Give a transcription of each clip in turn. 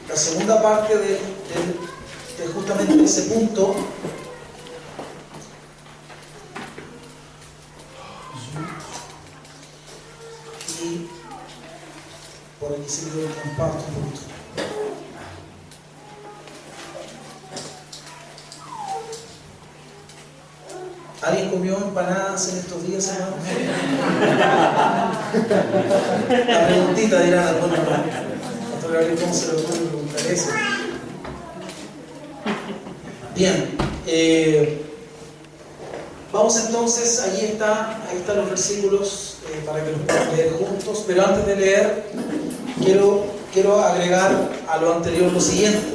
la segunda parte de justamente ese punto. Y por aquí se lo comparto un poquito. ¿Alguien comió empanadas en estos días, hermanos? La preguntita dirán algunos, ¿no? ¿Cómo se lo pueden preguntar eso? Bien, vamos entonces, ahí están los versículos para que los podamos leer juntos, pero antes de leer, quiero agregar a lo anterior lo siguiente.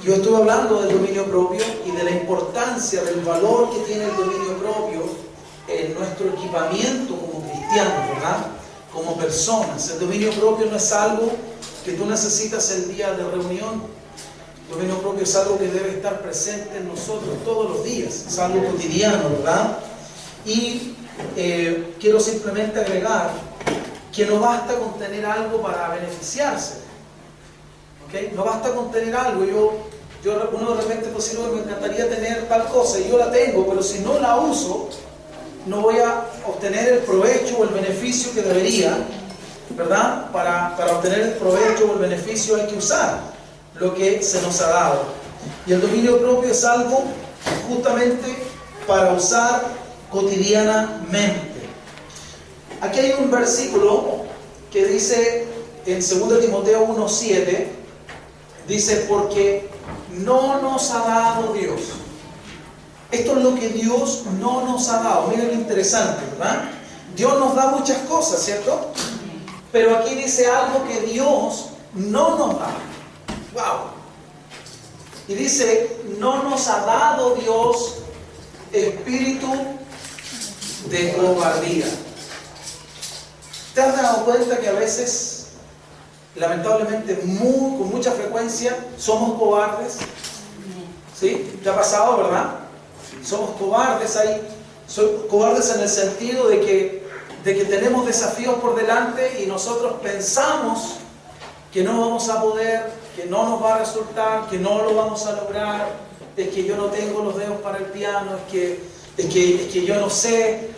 Yo estuve hablando del dominio propio y de la importancia, del valor que tiene el dominio propio en nuestro equipamiento como cristianos, ¿verdad? Como personas. El dominio propio no es algo que tú necesitas el día de reunión. El dominio propio es algo que debe estar presente en nosotros todos los días. Es algo cotidiano, ¿verdad? Y quiero simplemente agregar que no basta con tener algo para beneficiarse. ¿Okay? No basta con tener algo. Uno de repente puede decir, me encantaría tener tal cosa y yo la tengo, pero si no la uso, no voy a obtener el provecho o el beneficio que debería, ¿verdad? Para obtener el provecho o el beneficio hay que usar lo que se nos ha dado. Y el dominio propio es algo justamente para usar cotidianamente. Aquí hay un versículo que dice en 2 Timoteo 1:7, dice, porque no nos ha dado Dios. Esto es lo que Dios no nos ha dado. Miren lo interesante, ¿verdad? Dios nos da muchas cosas, ¿cierto? Pero aquí dice algo que Dios no nos da. ¡Wow! Y dice, no nos ha dado Dios espíritu de cobardía. ¿Te has dado cuenta que a veces, lamentablemente, con mucha frecuencia, somos cobardes? ¿Sí? ¿Te ha pasado, verdad? Somos cobardes ahí. Cobardes en el sentido de que tenemos desafíos por delante y nosotros pensamos que no vamos a poder, que no nos va a resultar, que no lo vamos a lograr, es que yo no tengo los dedos para el piano, es que yo no sé.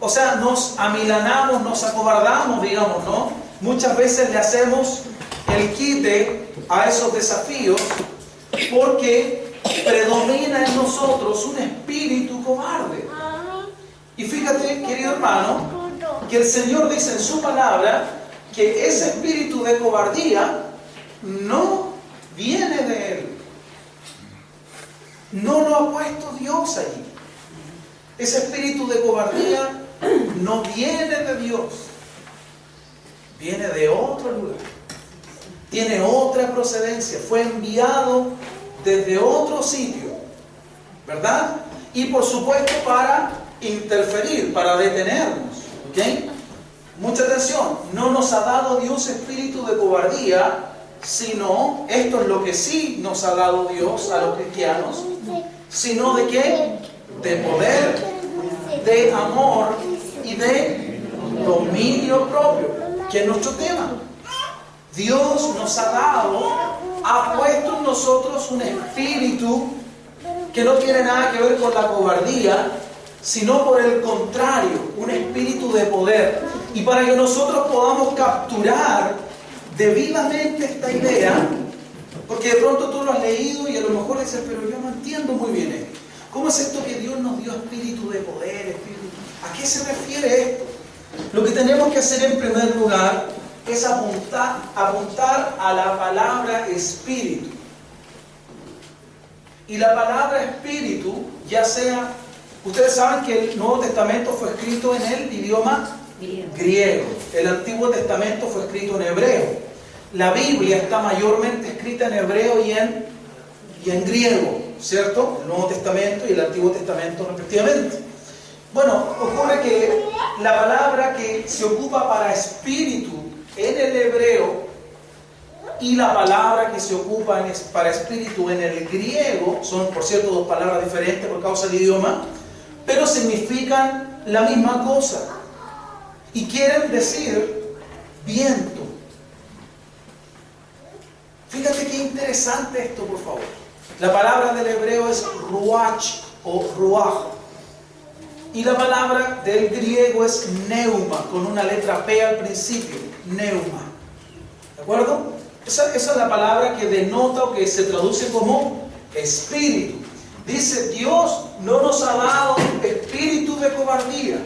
O sea, nos amilanamos, nos acobardamos, digamos, ¿no? Muchas veces le hacemos el quite a esos desafíos porque predomina en nosotros un espíritu cobarde. Y fíjate, querido hermano, que el Señor dice en su palabra que ese espíritu de cobardía no viene de Él. No lo ha puesto Dios allí. Ese espíritu de cobardía no viene de Dios. Viene de otro lugar. Tiene otra procedencia. Fue enviado desde otro sitio. ¿Verdad? Y por supuesto para interferir, para detenernos. ¿Ok? Mucha atención. No nos ha dado Dios espíritu de cobardía, sino, esto es lo que sí nos ha dado Dios a los cristianos, sino de qué? De poder, de amor y de dominio propio, que es nuestro tema. Dios nos ha dado, ha puesto en nosotros un espíritu que no tiene nada que ver con la cobardía, sino por el contrario, un espíritu de poder. Y para que nosotros podamos capturar debidamente esta idea, porque de pronto tú lo has leído y a lo mejor dices, pero yo no entiendo muy bien esto. ¿Cómo es esto que Dios nos dio espíritu de poder, espíritu? ¿A qué se refiere esto? Lo que tenemos que hacer en primer lugar es apuntar a la palabra espíritu. Y la palabra espíritu, ya sea, ustedes saben que el Nuevo Testamento fue escrito en el idioma griego. El Antiguo Testamento fue escrito en hebreo. La Biblia está mayormente escrita en hebreo y en griego, ¿cierto? El Nuevo Testamento y el Antiguo Testamento respectivamente. Bueno, ocurre que la palabra que se ocupa para espíritu en el hebreo y la palabra que se ocupa para espíritu en el griego son, por cierto, dos palabras diferentes por causa del idioma, pero significan la misma cosa y quieren decir viento. Fíjate qué interesante esto, por favor. La palabra del hebreo es ruach o ruach. Y la palabra del griego es neuma, con una letra P al principio. Neuma. ¿De acuerdo? Esa es la palabra que denota o que se traduce como espíritu. Dice, Dios no nos ha dado espíritu de cobardía,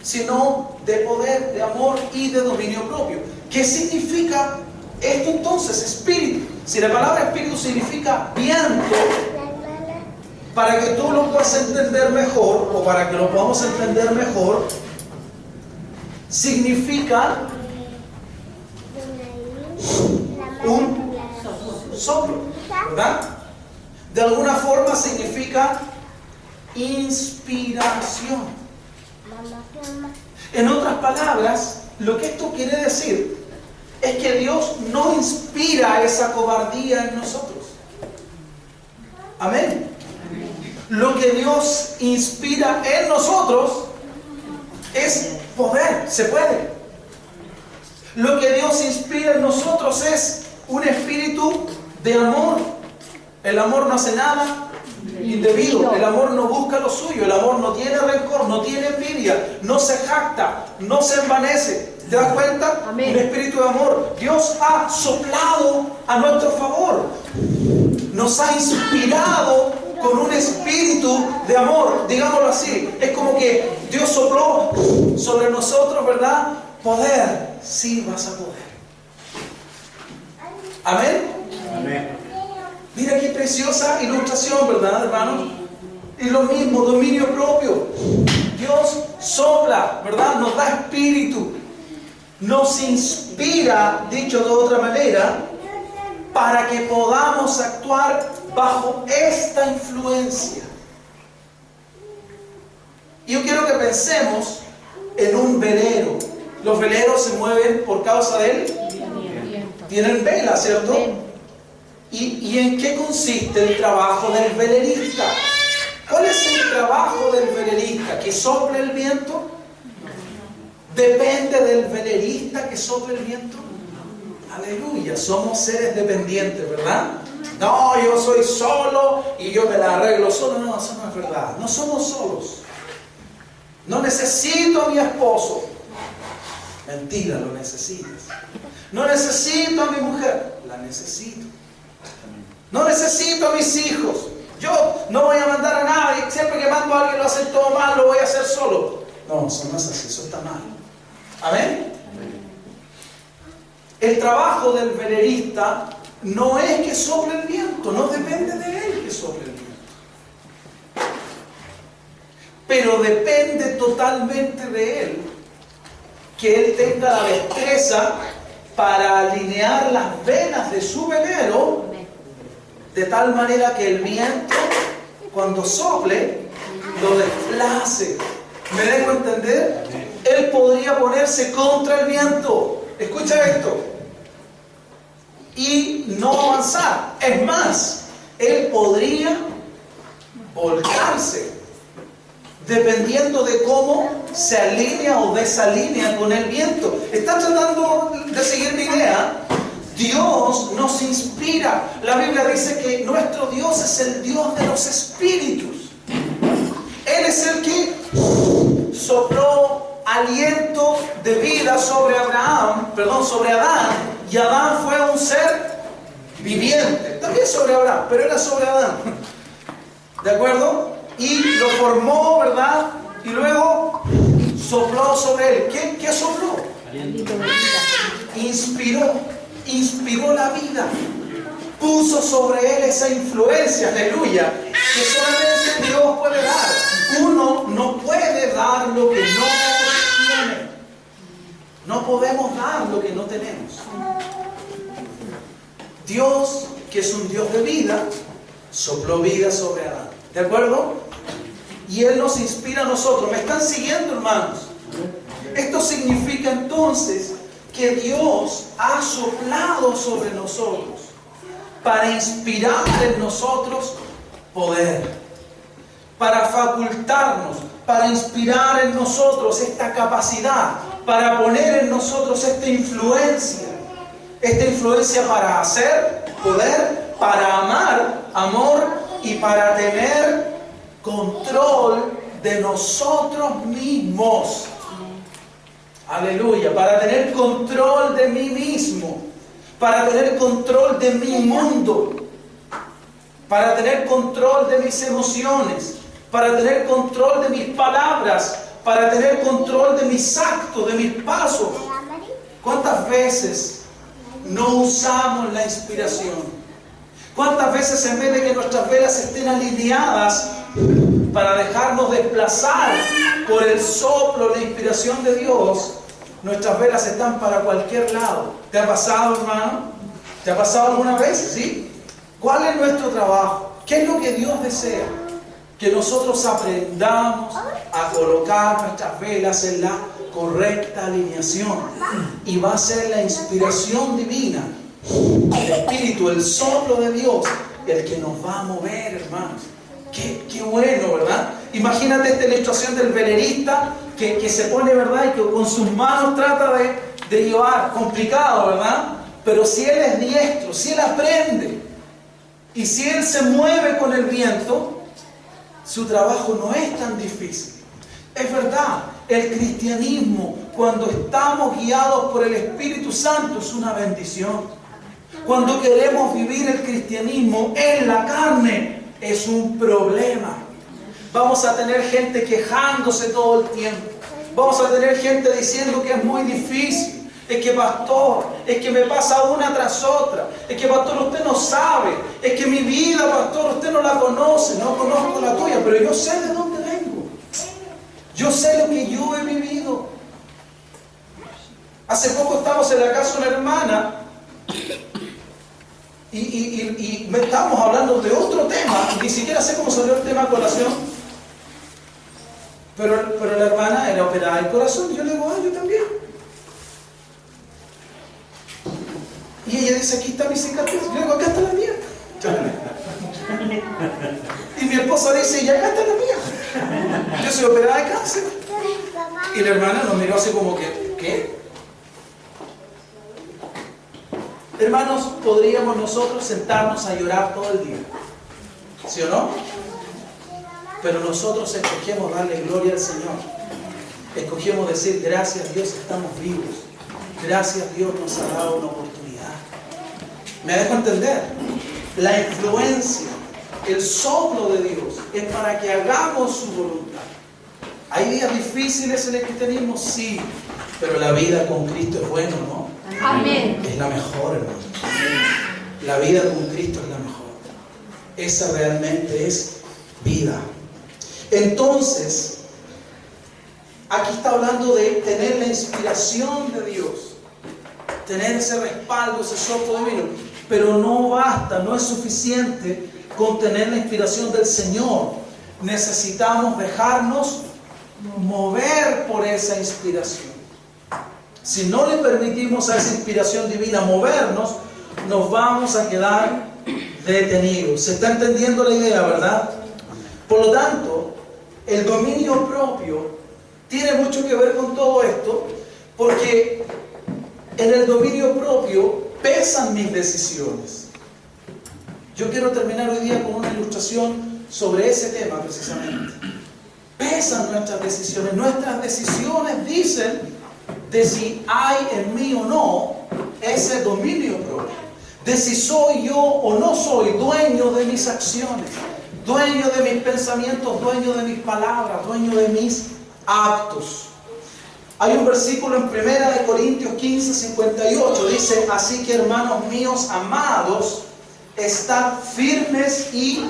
sino de poder, de amor y de dominio propio. ¿Qué significa esto entonces? Espíritu. Si la palabra espíritu significa viento, para que tú lo puedas entender mejor, o para que lo podamos entender mejor, significa un soplo, ¿verdad? De alguna forma significa inspiración. En otras palabras, lo que esto quiere decir es que Dios no inspira esa cobardía en nosotros. Amén. Lo que Dios inspira en nosotros es poder, se puede. Lo que Dios inspira en nosotros es un espíritu de amor. El amor no hace nada indebido. El amor no busca lo suyo. El amor no tiene rencor, no tiene envidia, no se jacta, no se envanece. ¿Te das cuenta? Amén. Un espíritu de amor. Dios ha soplado a nuestro favor. Nos ha inspirado con un espíritu de amor, digámoslo así. Es como que Dios sopló sobre nosotros, ¿verdad? Poder. Sí, vas a poder. Amén. Amén. Mira qué preciosa ilustración, ¿verdad, hermano? Y lo mismo, dominio propio. Dios sopla, ¿verdad? Nos da espíritu. Nos inspira, dicho de otra manera, para que podamos actuar bajo esta influencia. Yo quiero que pensemos en un velero. Los veleros se mueven por causa del viento. Tienen vela, ¿cierto? ¿Y en qué consiste el trabajo del velerista? ¿Cuál es el trabajo del velerista? ¿Que sople el viento? ¿Depende del velerista que sople el viento? Aleluya, somos seres dependientes, ¿verdad? No, yo soy solo y yo me la arreglo solo. No, eso no es verdad. No somos solos. No necesito a mi esposo. Mentira, lo necesitas. No necesito a mi mujer. La necesito. No necesito a mis hijos. Yo no voy a mandar a nadie. Siempre que mando a alguien lo hace todo mal, lo voy a hacer solo. No, eso no es así, eso está mal. ¿Amén? El trabajo del velerista no es que sople el viento, no depende de él que sople el viento. Pero depende totalmente de él que él tenga la destreza para alinear las venas de su velero de tal manera que el viento, cuando sople, lo desplace. ¿Me dejo entender? Él podría ponerse contra el viento. Escucha esto. Y no avanzar. Es más, él podría volcarse, dependiendo de cómo se alinea o desalinea con el viento. ¿Están tratando de seguir mi idea? Dios nos inspira. La Biblia dice que nuestro Dios es el Dios de los espíritus. Él es el que sopló aliento de vida sobre Adán, y Adán fue un ser viviente, también sobre Abraham, pero era sobre Adán, ¿de acuerdo? Y lo formó, ¿verdad? Y luego sopló sobre él. ¿Qué sopló? Inspiró la vida, puso sobre él esa influencia, aleluya, que solamente Dios puede dar. Uno no puede dar lo que no tiene. No podemos dar lo que no tenemos. Dios, que es un Dios de vida, sopló vida sobre Adán. ¿De acuerdo? Y Él nos inspira a nosotros. ¿Me están siguiendo, hermanos? Esto significa entonces que Dios ha soplado sobre nosotros para inspirar en nosotros poder, para facultarnos, para inspirar en nosotros esta capacidad, para poner en nosotros esta influencia. Esta influencia para hacer, poder, para amar, amor y para tener control de nosotros mismos. Aleluya, para tener control de mí mismo, para tener control de mi mundo, para tener control de mis emociones, para tener control de mis palabras, para tener control de mis actos, de mis pasos. ¿Cuántas veces no usamos la inspiración? ¿Cuántas veces en vez de que nuestras velas estén alineadas para dejarnos desplazar por el soplo, la inspiración de Dios, nuestras velas están para cualquier lado? ¿Te ha pasado, hermano? ¿Te ha pasado alguna vez? ¿Sí? ¿Cuál es nuestro trabajo? ¿Qué es lo que Dios desea? Que nosotros aprendamos a colocar nuestras velas en la correcta alineación. Y va a ser la inspiración divina, el Espíritu, el soplo de Dios, el que nos va a mover, hermanos. Qué bueno, ¿verdad? Imagínate esta ilustración del velerista que se pone, ¿verdad? Y que con sus manos trata de llevar. Complicado, ¿verdad? Pero si él es diestro, si él aprende y si él se mueve con el viento, su trabajo no es tan difícil. Es verdad, el cristianismo, cuando estamos guiados por el Espíritu Santo, es una bendición. Cuando queremos vivir el cristianismo en la carne, es un problema. Vamos a tener gente quejándose todo el tiempo. Vamos a tener gente diciendo que es muy difícil. Es que pastor, es que me pasa una tras otra. Es que pastor, usted no sabe. Es que mi vida, pastor, usted no la conoce. No conozco la tuya, pero yo sé de dónde vengo. Yo sé lo que yo he vivido. Hace poco estábamos en la casa de una hermana y me estábamos hablando de otro tema. Ni siquiera sé cómo salió el tema a colación. Pero la hermana era operada del corazón. Y yo le digo, yo también. Y ella dice, aquí está mi cicatriz. Yo digo, acá está la mía. Y mi esposa dice, y acá está la mía. Yo soy operada de cáncer. Y la hermana nos miró así como que, ¿qué? Hermanos, podríamos nosotros sentarnos a llorar todo el día. ¿Sí o no? Pero nosotros escogemos darle gloria al Señor. Escogemos decir, gracias Dios, estamos vivos. Gracias Dios nos ha dado una oportunidad. ¿Me dejo entender? La influencia, el soplo de Dios es para que hagamos su voluntad. ¿Hay días difíciles en el cristianismo? Sí. Pero la vida con Cristo es bueno, ¿no? Amén. Es la mejor, hermano. La vida con Cristo es la mejor. Esa realmente es vida. Entonces, aquí está hablando de tener la inspiración de Dios. Tener ese respaldo, ese soplo divino. Pero no basta, no es suficiente con tener la inspiración del Señor. Necesitamos dejarnos mover por esa inspiración. Si no le permitimos a esa inspiración divina movernos, nos vamos a quedar detenidos. ¿Se está entendiendo la idea, verdad? Por lo tanto, el dominio propio tiene mucho que ver con todo esto, porque en el dominio propio pesan mis decisiones. Yo quiero terminar hoy día con una ilustración sobre ese tema precisamente. Pesan nuestras decisiones. Nuestras decisiones dicen de si hay en mí o no ese dominio propio. De si soy yo o no soy dueño de mis acciones, dueño de mis pensamientos, dueño de mis palabras, dueño de mis actos. Hay un versículo en 1 Corintios 15, 58, dice, así que hermanos míos amados, estad firmes y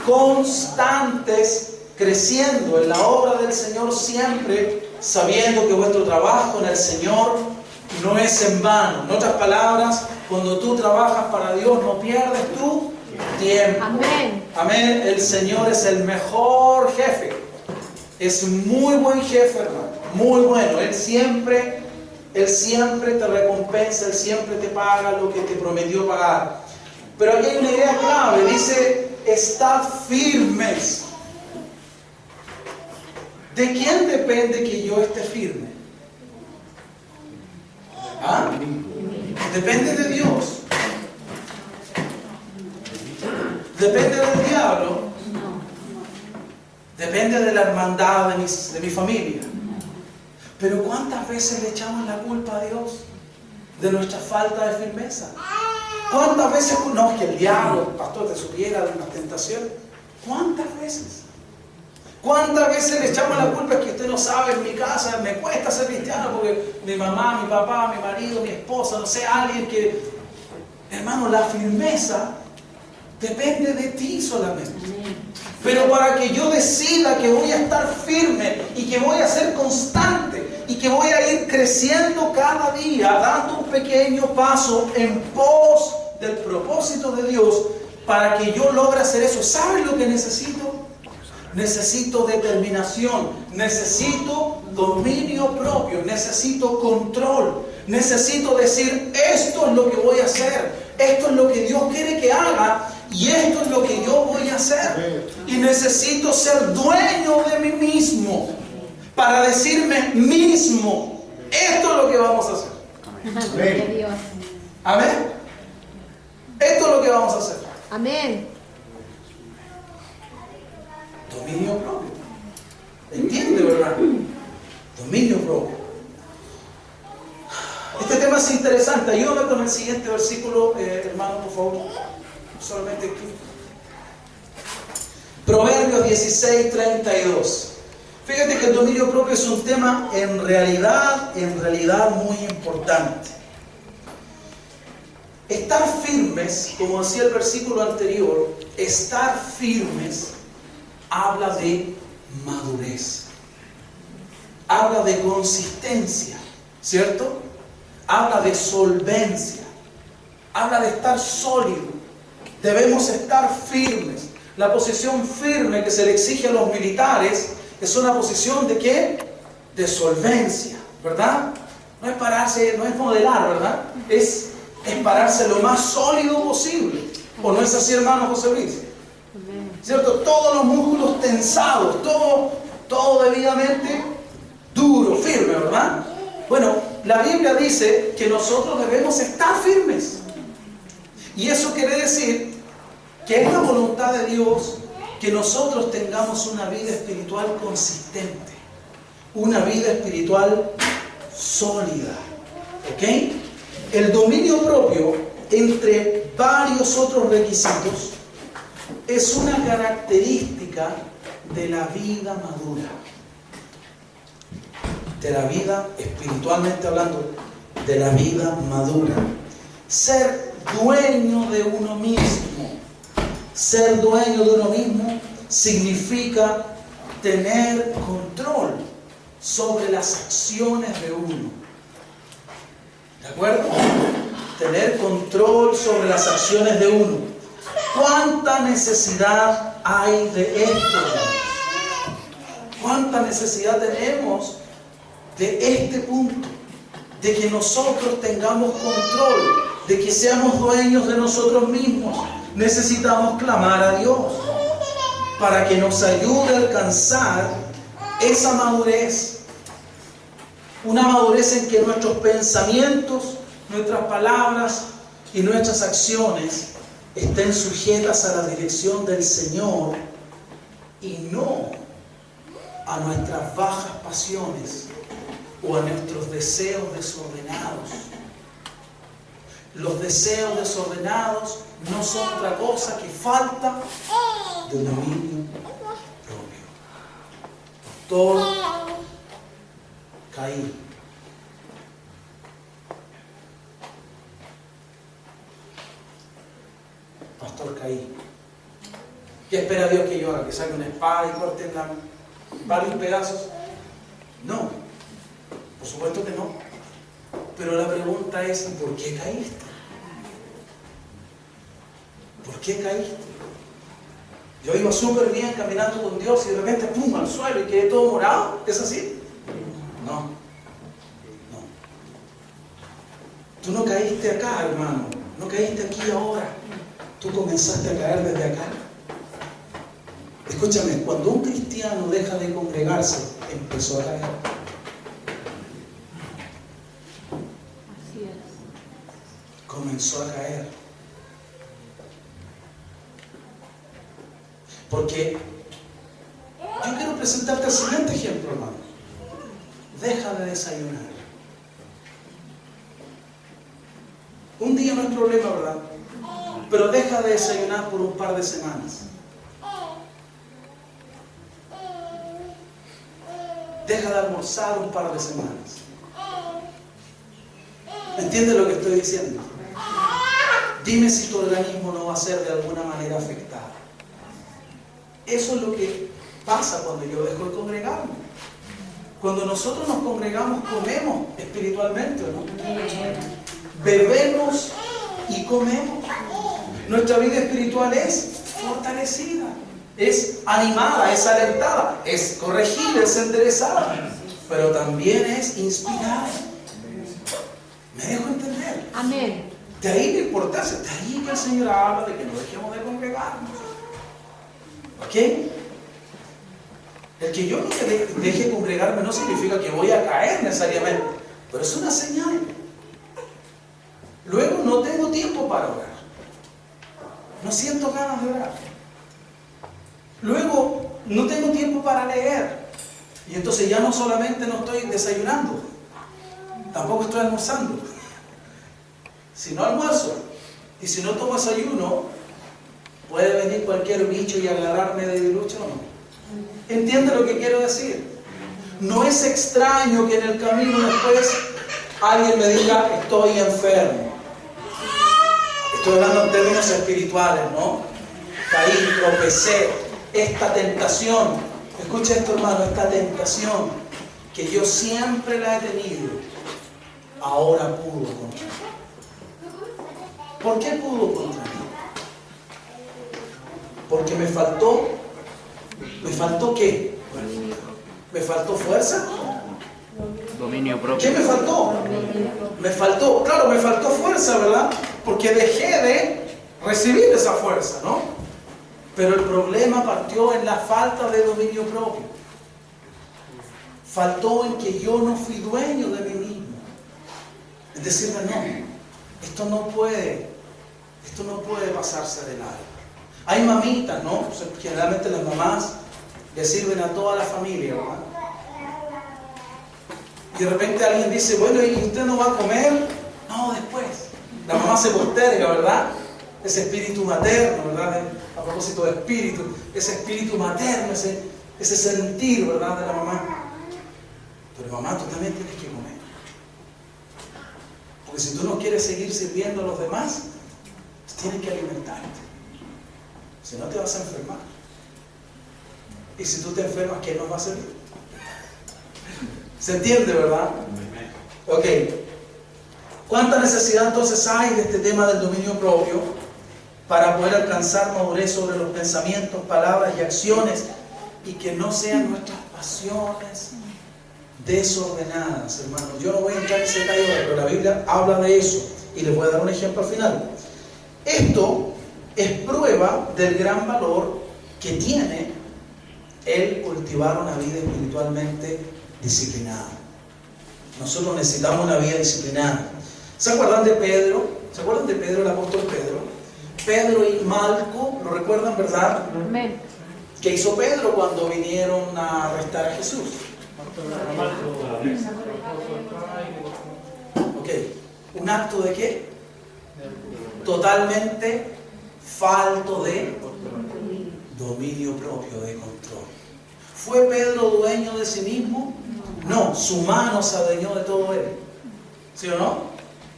constantes, creciendo en la obra del Señor siempre, sabiendo que vuestro trabajo en el Señor no es en vano. En otras palabras, cuando tú trabajas para Dios, no pierdes tu tiempo. Amén. Amén. El Señor es el mejor jefe. Es muy buen jefe, hermano. Muy bueno. Él siempre te recompensa, Él siempre te paga lo que te prometió pagar. Pero aquí hay una idea clave. Dice, estad firmes. ¿De quién depende que yo esté firme? ¿Ah? Depende de Dios. Depende del diablo. Depende de la hermandad de mi familia. Pero ¿cuántas veces le echamos la culpa a Dios de nuestra falta de firmeza? ¿Cuántas veces? No, es que el diablo, pastor, te supiera de una tentación. ¿Cuántas veces? ¿Cuántas veces le echamos la culpa? Es que usted no sabe, en mi casa me cuesta ser cristiano porque mi mamá, mi papá, mi marido, mi esposa, no sé, alguien que... Hermano, la firmeza depende de ti solamente. Pero para que yo decida que voy a estar firme y que voy a ser constante y que voy a ir creciendo cada día, dando un pequeño paso en pos del propósito de Dios, para que yo logre hacer eso, ¿saben lo que necesito? Necesito determinación, necesito dominio propio, necesito control, necesito decir, esto es lo que voy a hacer, esto es lo que Dios quiere que haga y esto es lo que yo voy a hacer. Y necesito ser dueño de mí mismo para decirme mismo, esto es lo que vamos a hacer. Amén. Amén. Esto es lo que vamos a hacer. Amén. Dominio propio. ¿Entiende, verdad? Dominio propio. Este tema es interesante. Ayúdame con el siguiente versículo, hermano, por favor. Solamente aquí. Proverbios 16:32. Fíjate que el dominio propio es un tema en realidad muy importante. Estar firmes, como decía el versículo anterior, estar firmes habla de madurez, habla de consistencia, ¿cierto? Habla de solvencia, habla de estar sólido. Debemos estar firmes. La posición firme que se le exige a los militares es una posición ¿de qué? De solvencia, ¿verdad? No es pararse, no es modelar, ¿verdad? Es pararse lo más sólido posible. ¿O no es así, hermano José Luis? ¿Cierto? Todos los músculos tensados, todo debidamente duro, firme, ¿verdad? Bueno, la Biblia dice que nosotros debemos estar firmes. Y eso quiere decir que es la voluntad de Dios que nosotros tengamos una vida espiritual consistente, una vida espiritual sólida. ¿Ok? El dominio propio, entre varios otros requisitos, es una característica de la vida madura. De la vida, espiritualmente hablando, de la vida madura. Ser dueño de uno mismo. Ser dueño de uno mismo significa tener control sobre las acciones de uno. ¿De acuerdo? Tener control sobre las acciones de uno. ¿Cuánta necesidad hay de esto? ¿Cuánta necesidad tenemos de este punto? De que nosotros tengamos control, de que seamos dueños de nosotros mismos. Necesitamos clamar a Dios para que nos ayude a alcanzar esa madurez. Una madurez en que nuestros pensamientos, nuestras palabras y nuestras acciones estén sujetas a la dirección del Señor y no a nuestras bajas pasiones o a nuestros deseos desordenados. Los deseos desordenados no son otra cosa que falta de dominio propio. Todo caí. Pastor, caí. ¿Qué espera Dios que yo haga? ¿Que salga una espada y corte en varios pedazos? No, por supuesto que no. Pero la pregunta es, ¿por qué caíste? ¿Por qué caíste? Yo iba súper bien caminando con Dios y de repente, ¡pum!, al suelo y quedé todo morado. ¿Es así? No. Tú no caíste acá, hermano. No caíste aquí ahora. Tú comenzaste a caer desde acá. Escúchame, cuando un cristiano deja de congregarse, empezó a caer. Así es. comenzó a caer. Porque yo quiero presentarte el siguiente ejemplo, hermano. Deja de desayunar. Un día no es problema, ¿verdad? Pero deja de desayunar por un par de semanas. Deja de almorzar un par de semanas. ¿Entiendes lo que estoy diciendo? Dime si tu organismo no va a ser de alguna manera afectado. Eso es lo que pasa cuando yo dejo de congregarme. Cuando nosotros nos congregamos, comemos espiritualmente, ¿no? Bebemos y comemos. Nuestra vida espiritual es fortalecida, es animada, es alentada, es corregida, es enderezada, pero también es inspirada. ¿Me dejo entender? Amén. De ahí la importancia, de ahí que el Señor habla de que no dejemos de congregarnos. ¿Ok? El que yo no deje de congregarme no significa que voy a caer necesariamente, pero es una señal. Luego no tengo tiempo para orar. No siento ganas de orar. Luego no tengo tiempo para leer. Y entonces ya no solamente no estoy desayunando, tampoco estoy almorzando. Si no almuerzo y si no tomo desayuno, puede venir cualquier bicho y agarrarme de lucha o no. ¿Entiende lo que quiero decir? No es extraño que en el camino después alguien me diga, estoy enfermo. Estoy hablando en términos espirituales, ¿no? Caí, tropecé. Esta tentación, escucha esto, hermano, esta tentación que yo siempre la he tenido, ahora pudo contra mí. ¿Por qué pudo contra mí? Porque me faltó ¿qué? ¿Me faltó fuerza? Dominio propio. ¿Qué me faltó? Me faltó fuerza, ¿verdad? Porque dejé de recibir esa fuerza, ¿no? Pero el problema partió en la falta de dominio propio. Faltó en que yo no fui dueño de mí mismo. Es decirme, no, esto no puede pasarse de largo. Hay mamitas, ¿no? Generalmente las mamás le sirven a toda la familia, ¿verdad? Y de repente alguien dice, bueno, ¿y usted no va a comer? No, después. La mamá se posterga, ¿verdad? Ese espíritu materno, ¿verdad? A propósito de espíritu, ese espíritu materno, ese sentir, ¿verdad? De la mamá. Pero mamá, tú también tienes que comer. Porque si tú no quieres seguir sirviendo a los demás, tienes que alimentarte. Si no, te vas a enfermar. Y si tú te enfermas, ¿quién nos va a servir? ¿Se entiende, verdad? Ok. ¿Cuánta necesidad entonces hay de este tema del dominio propio para poder alcanzar madurez sobre los pensamientos, palabras y acciones y que no sean nuestras pasiones desordenadas, hermanos? Yo no voy a entrar en ese detalle ahora, pero la Biblia habla de eso y les voy a dar un ejemplo al final. Esto es prueba del gran valor que tiene el cultivar una vida espiritualmente disciplinada. Nosotros necesitamos una vida disciplinada. ¿Se acuerdan de Pedro? ¿Se acuerdan de Pedro, el apóstol Pedro? Pedro y Malco, ¿lo recuerdan, verdad? Amén. ¿Qué hizo Pedro cuando vinieron a arrestar a Jesús? Ok. ¿Un acto de qué? Totalmente falto de dominio propio, de control. ¿Fue Pedro dueño de sí mismo? No, su mano se adueñó de todo él. ¿Sí o no?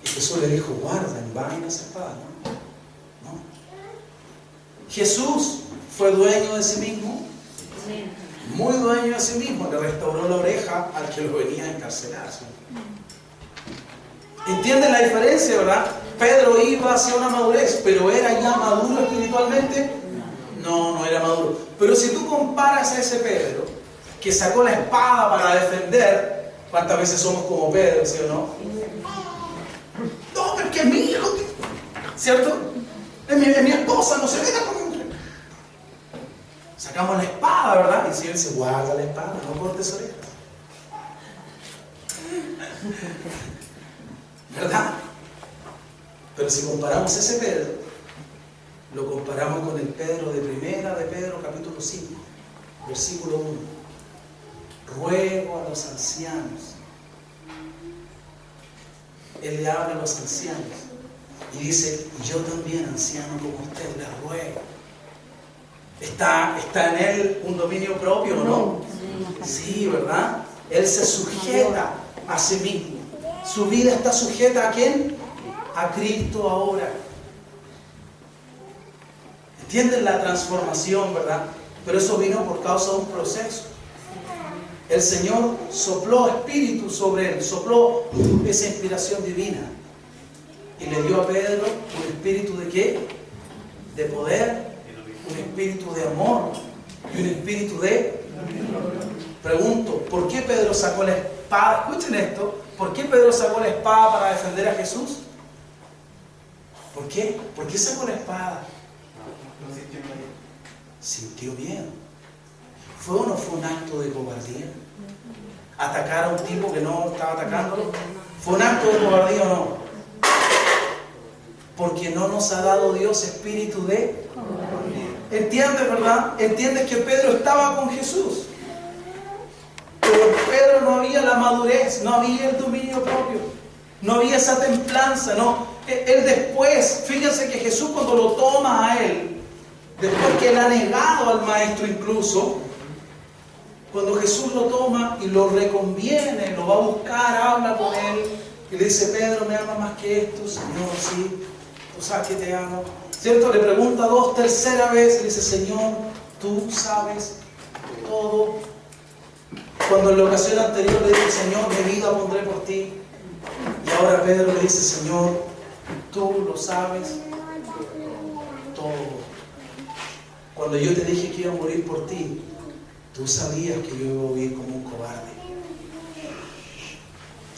Y Jesús le dijo, guarda, envaina esa espada. ¿No? Jesús fue dueño de sí mismo. Muy dueño de sí mismo. Le restauró la oreja al que lo venía a encarcelar. ¿Entienden la diferencia, verdad? Pedro iba hacia una madurez, pero ¿era ya maduro espiritualmente? No, no era maduro. Pero si tú comparas a ese Pedro, que sacó la espada para defender, ¿cuántas veces somos como Pedro, sí o no? No, pero es que es mi hijo, ¿cierto? Es mi esposa, no se meta conmigo. Sacamos la espada, ¿verdad? Y el Señor dice, guarda la espada, no cortes orejas. ¿Verdad? Pero si comparamos ese Pedro, lo comparamos con el Pedro de primera de Pedro, capítulo 5, versículo 1. Ruego a los ancianos. Él le habla a los ancianos y dice, yo también, anciano como usted, le ruego. ¿Está en él un dominio propio o no? Sí, ¿verdad? Él se sujeta a sí mismo. Su vida está sujeta ¿a quién? A Cristo ahora. ¿Entienden la transformación, verdad? Pero eso vino por causa de un proceso. El Señor sopló espíritu sobre él, sopló esa inspiración divina. Y le dio a Pedro un espíritu ¿de qué? De poder, un espíritu de amor y un espíritu de... Pregunto, ¿por qué Pedro sacó la espada? Escuchen esto, ¿por qué Pedro sacó la espada para defender a Jesús? ¿Por qué? ¿Por qué sacó la espada? Sintió miedo. ¿Fue o no fue un acto de cobardía? ¿Atacar a un tipo que no estaba atacándolo? ¿Fue un acto de cobardía o no? Porque no nos ha dado Dios espíritu de cobardía. ¿Entiendes, verdad? ¿Entiendes que Pedro estaba con Jesús? Pero en Pedro no había la madurez, no había el dominio propio, no había esa templanza, no. Él después, fíjense que Jesús cuando lo toma a él, después que él ha negado al maestro incluso, cuando Jesús lo toma y lo reconviene, lo va a buscar, habla con él y le dice, Pedro, ¿me amas más que esto? Señor, sí, tú sabes que te amo. ¿Cierto? Le pregunta tercera vez y le dice, Señor, tú sabes todo. Cuando en la ocasión anterior le dice, Señor, mi vida pondré por ti. Y ahora Pedro le dice, Señor, tú lo sabes todo. Cuando yo te dije que iba a morir por ti, tú sabías que yo iba a vivir como un cobarde.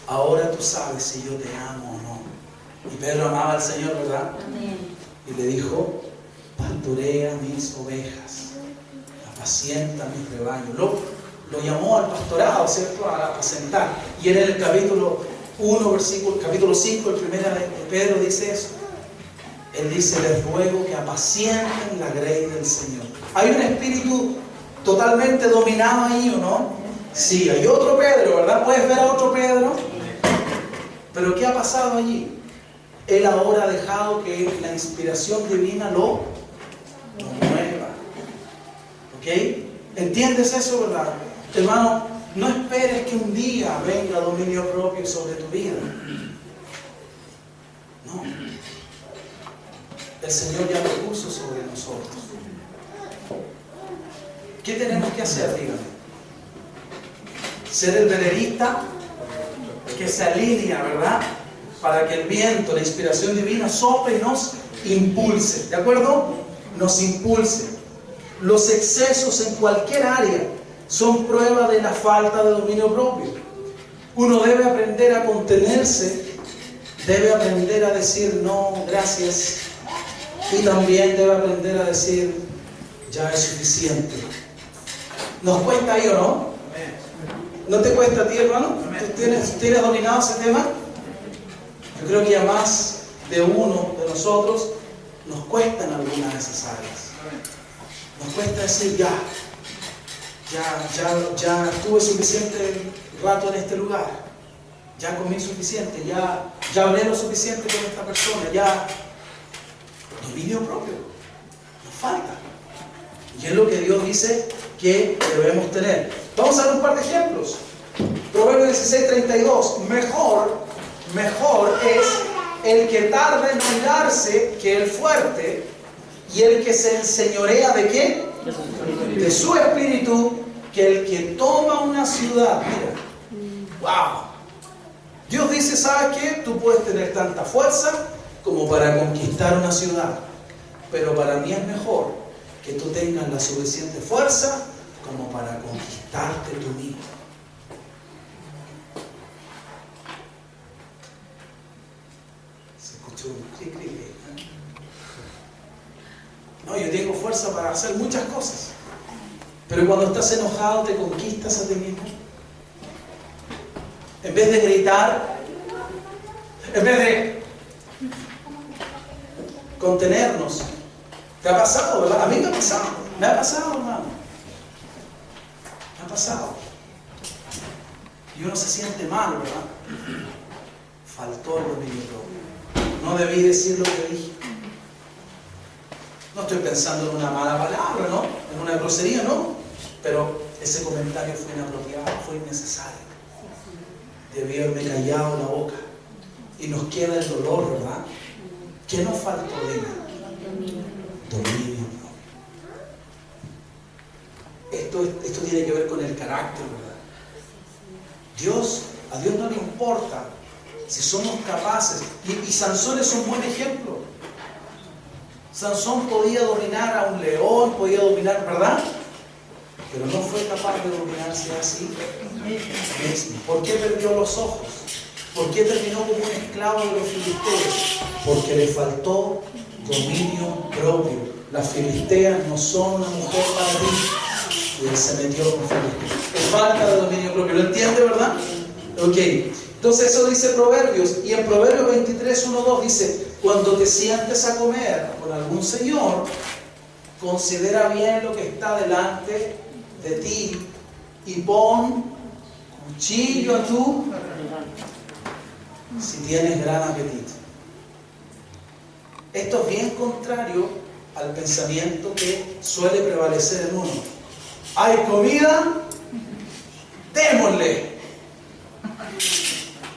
Ahora tú sabes si yo te amo o no. Y Pedro amaba al Señor, ¿verdad? Amén. Y le dijo, pastorea mis ovejas, apacienta mis rebaños. Lo llamó al pastorado, ¿cierto? A apacentar. Y en el capítulo 1, capítulo 5, el primero de Pedro dice eso. Él dice, les ruego que apacienten la grey del Señor. Hay un espíritu totalmente dominado ahí, ¿o no? Sí, hay otro Pedro, ¿verdad? ¿Puedes ver a otro Pedro? Pero ¿qué ha pasado allí? Él ahora ha dejado que la inspiración divina lo mueva. ¿Ok? ¿Entiendes eso, verdad? Hermano, no esperes que un día venga dominio propio sobre tu vida. No. El Señor ya lo puso sobre nosotros. ¿Qué tenemos que hacer? Dígame. Ser el velerista que se alinea, ¿verdad? Para que el viento, la inspiración divina sople y nos impulse. ¿De acuerdo? Nos impulse. Los excesos en cualquier área son prueba de la falta de dominio propio. Uno debe aprender a contenerse, debe aprender a decir no, gracias, y también debe aprender a decir ya es suficiente. ¿Nos cuesta ahí o no? ¿No te cuesta a ti, hermano? ¿Tú tienes dominado ese tema? Yo creo que a más de uno de nosotros nos cuesta en algunas de esas áreas. Nos cuesta decir ya estuve suficiente rato en este lugar, ya comí suficiente, ya hablé lo suficiente con esta persona, ya dominio propio, nos falta. Y es lo que Dios dice que debemos tener. Vamos a dar un par de ejemplos. Proverbios 16:32. Mejor es el que tarda en airarse que el fuerte, y el que se enseñorea ¿de qué? De su espíritu, que el que toma una ciudad. Mira, wow. Dios dice, ¿sabes qué? Tú puedes tener tanta fuerza como para conquistar una ciudad, pero para mí es mejor que tú tengas la suficiente fuerza como para conquistarte tú mismo. Se escuchó un clic. No, yo tengo fuerza para hacer muchas cosas, pero cuando estás enojado te conquistas a ti mismo. En vez de gritar, en vez de contenernos. ¿Te ha pasado, verdad? A mí me ha pasado. Me ha pasado, hermano. Me ha pasado. Y uno se siente mal, ¿verdad? Faltó el dominio propio. No debí decir lo que dije. No estoy pensando en una mala palabra, ¿no? En una grosería, ¿no? Pero ese comentario fue inapropiado, fue innecesario. Debí haberme callado la boca. Y nos queda el dolor, ¿verdad? ¿Qué nos faltó de ella? Dominio. Esto tiene que ver con el carácter, ¿verdad? A Dios no le importa si somos capaces. Y Sansón es un buen ejemplo. Sansón podía dominar a un león, podía dominar, ¿verdad? Pero no fue capaz de dominarse así mismo. ¿Por qué perdió los ojos? ¿Por qué terminó como un esclavo de los filisteos? Porque le faltó dominio propio. Las filisteas no son una mujer para ti. Y él se metió con filisteos. Es falta de dominio propio. ¿Lo entiende, verdad? Ok. Entonces eso dice Proverbios. Y en Proverbios 23, 1, 2 dice: cuando te sientes a comer con algún señor, considera bien lo que está delante de ti y pon cuchillo a tu si tienes gran apetito. Esto es bien contrario al pensamiento que suele prevalecer en uno. ¿Hay comida? ¡Démosle!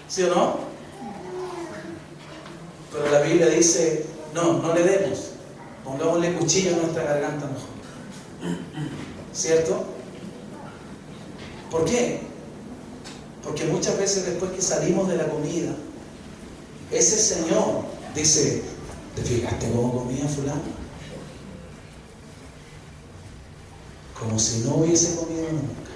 ¿Sí o no? Pero la Biblia dice, no le demos. Pongámosle cuchillo en nuestra garganta mejor. ¿Cierto? ¿Por qué? Porque muchas veces después que salimos de la comida, ese señor dice: ¿te fijaste cómo comía fulano? Como si no hubiese comido nunca.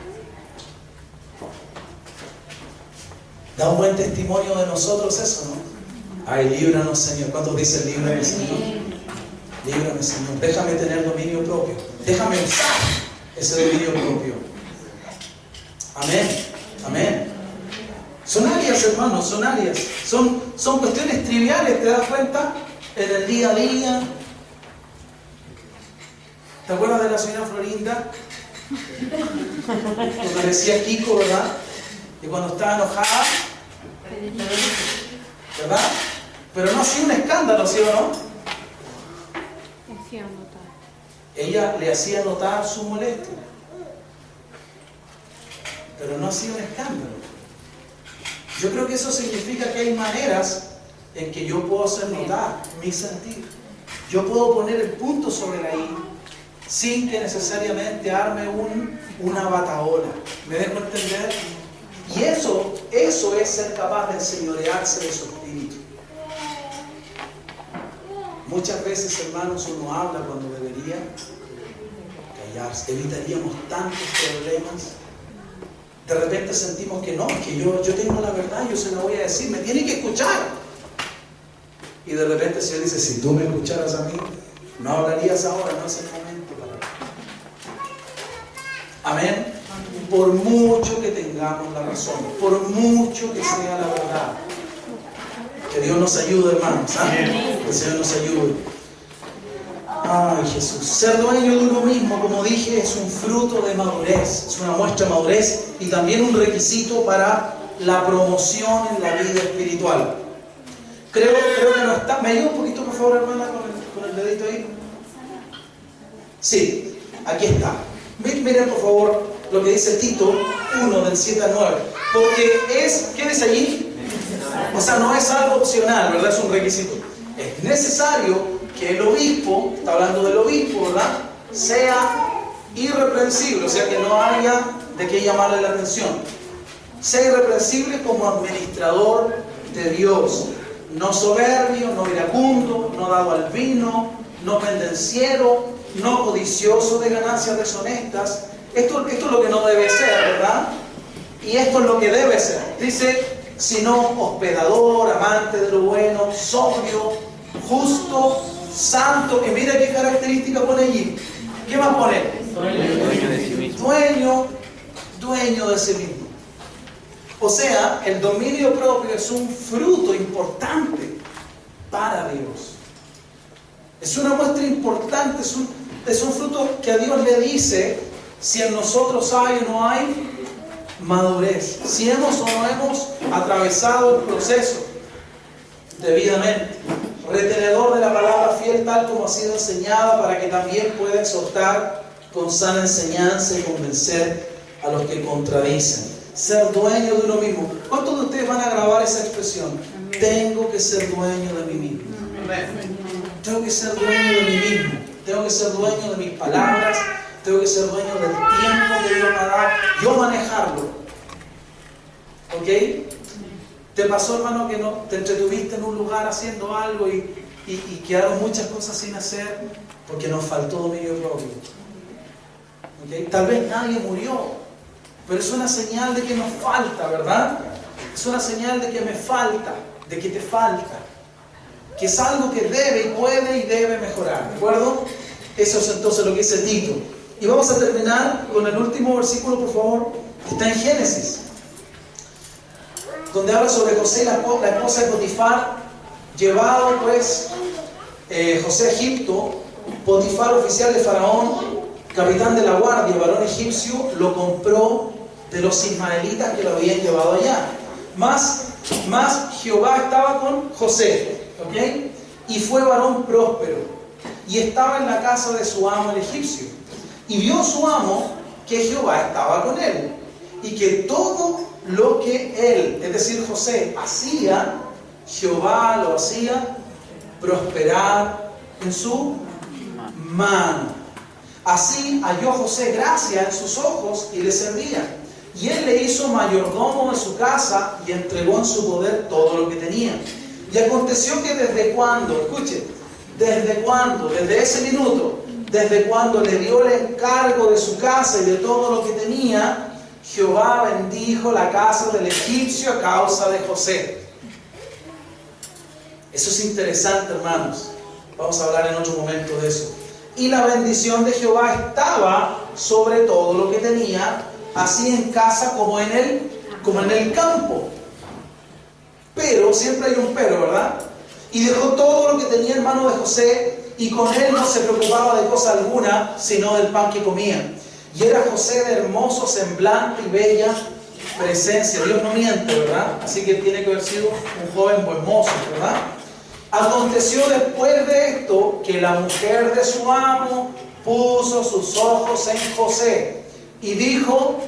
Da un buen testimonio de nosotros eso, ¿no? Ay, líbranos, Señor. ¿Cuántos dicen líbrame, Señor? Líbrame, Señor. Déjame tener dominio propio. Déjame usar ese dominio propio. Amén. Amén. Son áreas, hermanos, son áreas. Son cuestiones triviales, ¿te das cuenta? En el día a día. ¿Te acuerdas de la señora Florinda? Cuando decía Kiko, ¿verdad? Y cuando estaba enojada, ¿verdad? Pero no hacía un escándalo, ¿sí o no? Ella le hacía notar su molestia, pero no hacía un escándalo. Yo creo que eso significa que hay maneras en que yo puedo hacer notar mi sentir. Yo puedo poner el punto sobre la I sin que necesariamente arme una batahola. ¿Me dejo entender? Y eso es ser capaz de enseñorearse de su espíritu. Muchas veces, hermanos, uno habla cuando debería callarse. Evitaríamos tantos problemas. De repente sentimos que no, que yo tengo la verdad, yo se la voy a decir, me tiene que escuchar. Y de repente el Señor dice: si tú me escucharas a mí, no hablarías ahora, no es el momento para. Amén. Por mucho que tengamos la razón, por mucho que sea la verdad. Que Dios nos ayude, hermanos. Que el Señor nos ayude. Ay, Jesús. Ser dueño de uno mismo, como dije, es un fruto de madurez. Es una muestra de madurez y también un requisito para la promoción en la vida espiritual. Creo que no está. ¿Me ayuda un poquito, por favor, hermana, con el dedito ahí? Sí, aquí está. Miren, por favor, lo que dice Tito 1, del 7 al 9. Porque es, ¿qué dice allí? O sea, no es algo opcional, ¿verdad? Es un requisito. Es necesario que el obispo, está hablando del obispo, ¿verdad?, sea irreprensible, o sea, que no haya de qué llamarle la atención. Sea irreprensible como administrador de Dios. No soberbio, no iracundo, no dado al vino, no pendenciero, no codicioso de ganancias deshonestas. Esto es lo que no debe ser, ¿verdad? Y esto es lo que debe ser. Dice, sino hospedador, amante de lo bueno, sobrio, justo, santo. Y mira qué característica pone allí. ¿Qué más pone? Dueño de sí mismo. Dueño de sí mismo. O sea, el dominio propio es un fruto importante para Dios. Es una muestra importante, es un fruto que a Dios le dice si en nosotros hay o no hay madurez, si hemos o no hemos atravesado el proceso debidamente. Retenedor de la palabra fiel tal como ha sido enseñada, para que también pueda exhortar con sana enseñanza y convencer a los que contradicen. Ser dueño de uno mismo. ¿Cuántos de ustedes van a grabar esa expresión? Tengo que ser dueño de mí mismo. Tengo que ser dueño de mí mismo. Tengo que ser dueño de mis palabras. Tengo que ser dueño del tiempo que Dios me ha dado. Yo manejarlo. ¿Ok? ¿Te pasó, hermano, que no te entretuviste en un lugar haciendo algo y quedaron muchas cosas sin hacer porque nos faltó dominio propio? ¿Okay? Tal vez nadie murió, pero es una señal de que nos falta, ¿verdad? Es una señal de que me falta, de que te falta, que es algo que debe y puede y debe mejorar, ¿de acuerdo? Eso es entonces lo que dice Tito. Y vamos a terminar con el último versículo, por favor. Está en Génesis, donde habla sobre José, la esposa de Potifar, llevado pues José a Egipto. Potifar, oficial de Faraón, capitán de la guardia, varón egipcio, lo compró de los ismaelitas que lo habían llevado allá. Más Jehová estaba con José, ¿ok? Y fue varón próspero, y estaba en la casa de su amo el egipcio. Y vio su amo que Jehová estaba con él, y que todo lo que él, es decir, José, hacía, Jehová lo hacía prosperar en su mano. Así halló José gracia en sus ojos y le servía. Y él le hizo mayordomo de su casa y entregó en su poder todo lo que tenía. Y aconteció que desde cuando, escuche, desde ese minuto, desde cuando le dio el encargo de su casa y de todo lo que tenía, Jehová bendijo la casa del egipcio a causa de José. Eso es interesante, hermanos. Vamos a hablar en otro momento de eso. Y la bendición de Jehová estaba sobre todo lo que tenía, así en casa como en el campo. Pero, siempre hay un pero, ¿verdad? Y dejó todo lo que tenía en mano de José, y con él no se preocupaba de cosa alguna, sino del pan que comía. Y era José de hermoso semblante y bella presencia. Dios no miente, ¿verdad? Así que tiene que haber sido un joven buen mozo, ¿verdad? Aconteció después de esto que la mujer de su amo puso sus ojos en José y dijo: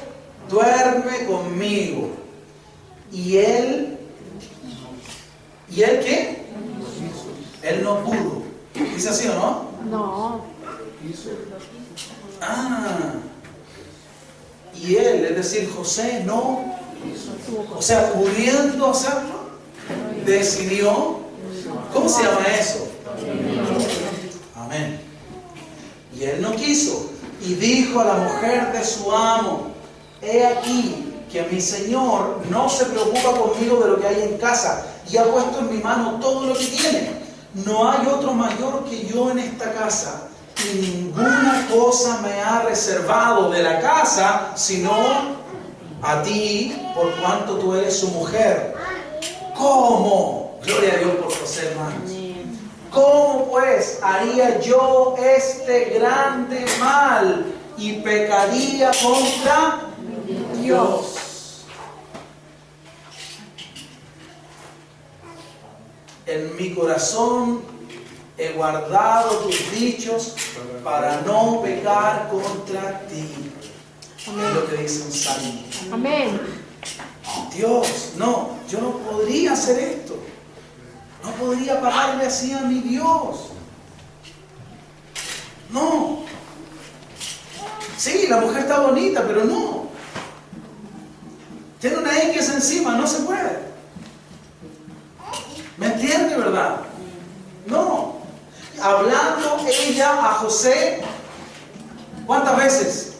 duerme conmigo. Y él ¿qué? Él no pudo. ¿Dice así o no? No. Y él, es decir, José, no, o sea, pudiendo hacerlo, decidió. ¿Cómo se llama eso? Amén. Y él no quiso. Y dijo a la mujer de su amo: he aquí que mi señor no se preocupa conmigo de lo que hay en casa, y ha puesto en mi mano todo lo que tiene. No hay otro mayor que yo en esta casa, y ninguna cosa me ha reservado de la casa, sino a ti, por cuanto tú eres su mujer. ¿Cómo? Gloria a Dios por José, hermanos. ¿Cómo pues haría yo este grande mal y pecaría contra Dios? En mi corazón he guardado tus dichos para no pecar contra ti. Es lo que dice un salmo. Amén. Dios, no, yo no podría hacer esto. No podría pagarle así a mi Dios. No. Sí, la mujer está bonita, pero no. Tiene una X encima, no se puede. ¿Me entiende, verdad? No. Hablando ella a José, ¿cuántas veces?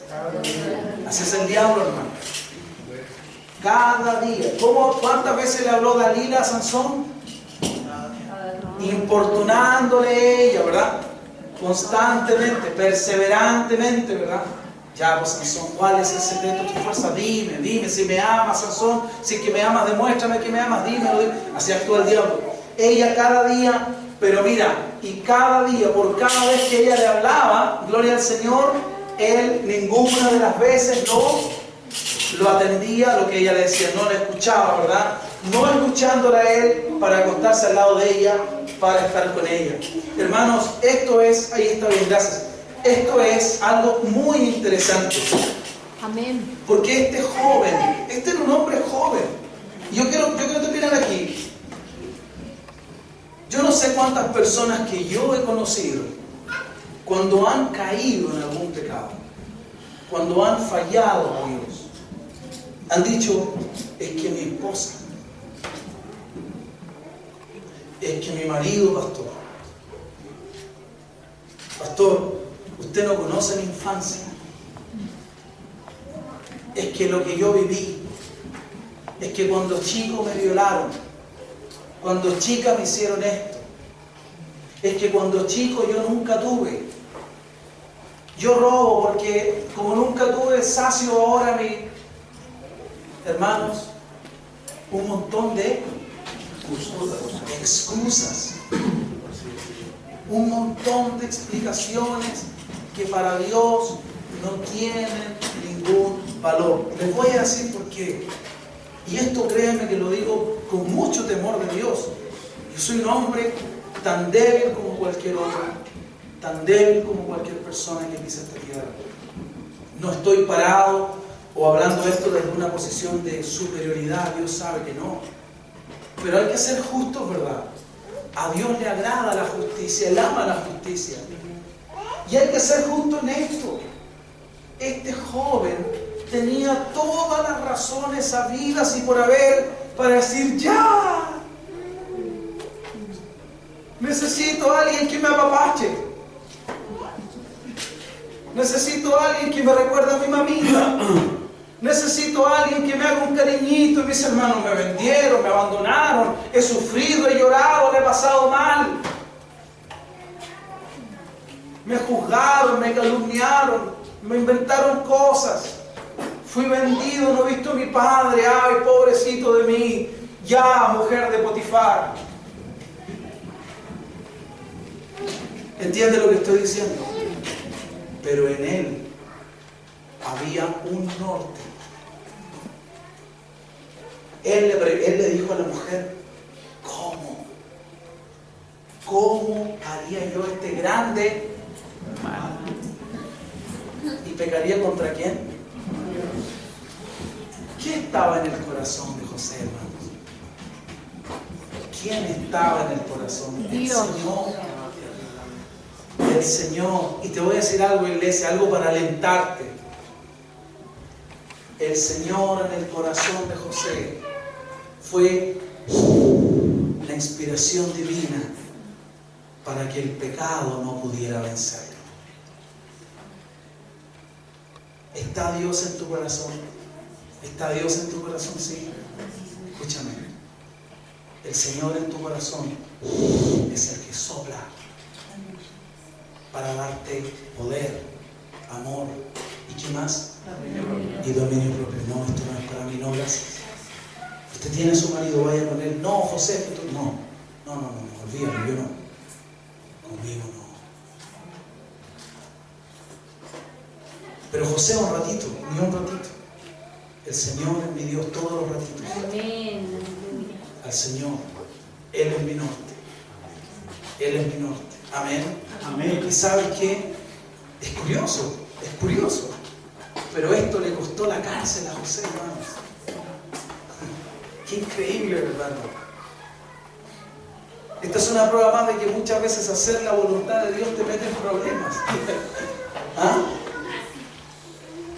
Así es el diablo, hermano. Cada día. ¿Cuántas veces le habló Dalila a Sansón? Importunándole ella, ¿verdad? Constantemente, perseverantemente, ¿verdad? Ya, pues Sansón, ¿cuál es el secreto de tu fuerza? Dime si me amas, Sansón. Si es que me amas, demuéstrame que me amas, dímelo. Así actúa el diablo. Ella cada día, pero mira, y cada día, por cada vez que ella le hablaba, gloria al Señor, él ninguna de las veces lo atendía a lo que ella le decía, no la escuchaba, ¿verdad? No escuchándola a él para acostarse al lado de ella, para estar con ella. Hermanos, esto es, ahí está bien, gracias. Esto es algo muy interesante. Amén. Porque este joven, este era un hombre joven. Y yo quiero que miren aquí. Yo no sé cuántas personas que yo he conocido, cuando han caído en algún pecado, cuando han fallado a Dios, han dicho, es que mi esposa, es que mi marido, pastor, usted no conoce mi infancia, es que lo que yo viví, es que cuando chico me violaron, cuando chica me hicieron esto, es que cuando chico yo nunca tuve, yo robo porque como nunca tuve sacio ahora mi... Hermanos, un montón de excusas, un montón de explicaciones que para Dios no tienen ningún valor. Les voy a decir por qué. Y esto créanme que lo digo con mucho temor de Dios. Yo soy un hombre tan débil como cualquier otro, tan débil como cualquier persona que pisa esta tierra. No estoy parado o hablando esto desde una posición de superioridad, Dios sabe que no. Pero hay que ser justos, ¿verdad? A Dios le agrada la justicia, Él ama la justicia. Y hay que ser justo en esto. Este joven tenía todas las razones habidas y por haber para decir, ya, necesito a alguien que me apapache. Necesito a alguien que me recuerde a mi mamita. Necesito a alguien que me haga un cariñito. Y mis hermanos me vendieron, me abandonaron, he sufrido, he llorado, le he pasado mal. Me juzgaron, me calumniaron, me inventaron cosas. Fui vendido, no he visto a mi padre. Ay, pobrecito de mí. Ya, mujer de Potifar. ¿Entiende lo que estoy diciendo? Pero en él había un norte. Él le dijo a la mujer, ¿cómo haría yo este grande mal? ¿Y pecaría contra quién? ¿Qué estaba en el corazón de José, hermanos? ¿Quién estaba en el corazón? Dios. El Señor. El Señor. Y te voy a decir algo, iglesia, algo para alentarte. El Señor en el corazón de José fue la inspiración divina para que el pecado no pudiera vencerlo. ¿Está Dios en tu corazón? ¿Está Dios en tu corazón? Sí. Escúchame. El Señor en tu corazón es el que sopla para darte poder, amor y ¿qué más? Y dominio propio. No, esto no es para mí, no, gracias. Usted tiene a su marido, vaya con él. No, José, no, olvídalo, yo no. Conmigo no. Pero José un ratito, ni un ratito. El Señor es mi Dios todos los ratitos. Amén. Al Señor, Él es mi norte. Él es mi norte. Amén. Amén. ¿Y sabes qué? Es curioso. Pero esto le costó la cárcel a José, hermanos. Qué increíble, hermano. Esta es una prueba más de que muchas veces hacer la voluntad de Dios te mete en problemas. ¿Ah?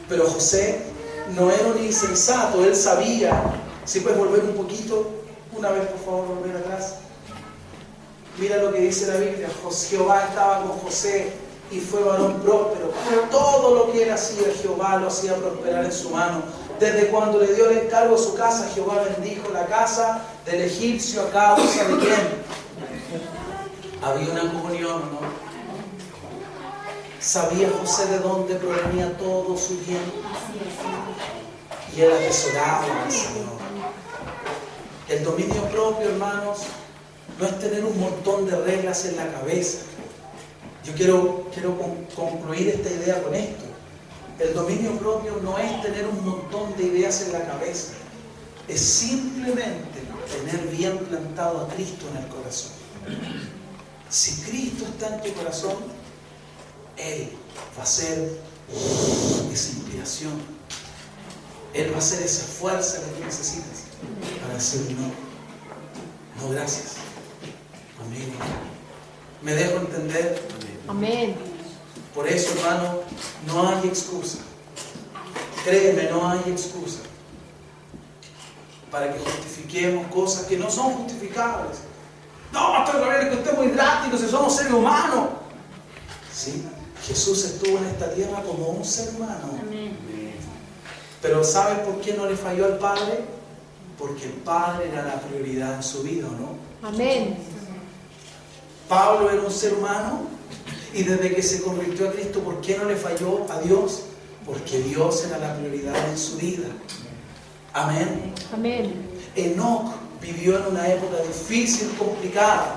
Pero José no era un insensato, él sabía. Si puedes volver un poquito, una vez por favor, volver atrás. Mira lo que dice la Biblia. Jehová estaba con José y fue varón próspero. Todo lo que él hacía, Jehová lo hacía prosperar en su mano. Desde cuando le dio el encargo de su casa, Jehová bendijo la casa del egipcio a causa de quién. Había una comunión, ¿no? Sabía José de dónde provenía todo su bien. Y él atesoraba al Señor. El dominio propio, hermanos, no es tener un montón de reglas en la cabeza. Yo quiero concluir esta idea con esto. El dominio propio no es tener un montón de ideas en la cabeza. Es simplemente tener bien plantado a Cristo en el corazón. Si Cristo está en tu corazón, Él va a ser esa inspiración. Él va a ser esa fuerza que tú necesitas para decir no. No, gracias. Amigo. ¿Me dejo entender? Amén. Por eso, hermano, no hay excusa. Créeme, no hay excusa para que justifiquemos cosas que no son justificables. No, pastor Gabriel, es que usted es muy drástico, si somos seres humanos. Sí, Jesús estuvo en esta tierra como un ser humano. Amén. Pero ¿sabes por qué no le falló al Padre? Porque el Padre era la prioridad en su vida, ¿no? Amén. Pablo era un ser humano y desde que se convirtió a Cristo, ¿por qué no le falló a Dios? Porque Dios era la prioridad en su vida. Amén. Amén. Enoc vivió en una época difícil, complicada,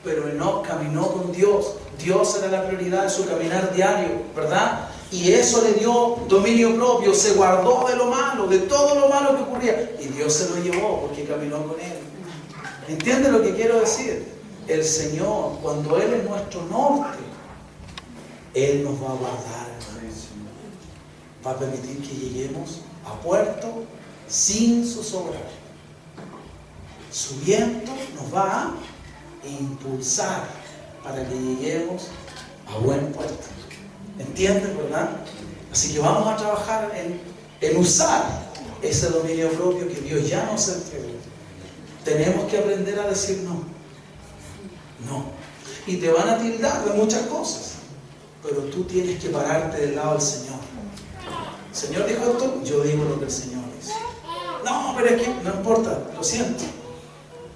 pero Enoc caminó con Dios. Dios era la prioridad de su caminar diario, ¿verdad? Y eso le dio dominio propio, se guardó de lo malo, de todo lo malo que ocurría. Y Dios se lo llevó porque caminó con Él. ¿Entiendes lo que quiero decir? El Señor, cuando Él es nuestro norte, Él nos va a guardar, hermanos. Va a permitir que lleguemos a puerto sin zozobrar. Su viento nos va a impulsar para que lleguemos a buen puerto. ¿Entienden, verdad? Así que vamos a trabajar en usar ese dominio propio que Dios ya nos entregó. Tenemos que aprender a decir no. No. Y te van a tildar de muchas cosas, pero tú tienes que pararte del lado del Señor. ¿El Señor dijo esto? Yo digo lo que el Señor dice. No, pero es que no importa, lo siento.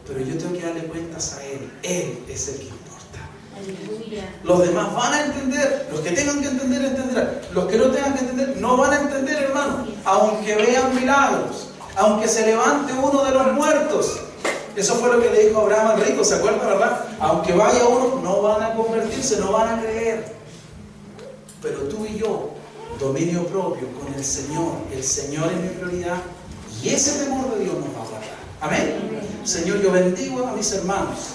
Pero yo tengo que darle cuentas a Él. Él es el que importa. Aleluya. Los demás van a entender, los que tengan que entender, entenderán. Los que no tengan que entender, no van a entender, hermano. Aunque vean milagros, aunque se levante uno de los muertos. Eso fue lo que le dijo Abraham al rico, ¿se acuerda, verdad? Aunque vaya uno, no van a convertirse, no van a creer. Pero tú y yo, dominio propio con el Señor es mi prioridad. Y ese temor de Dios nos va a guardar. Amén. Señor, yo bendigo a mis hermanos.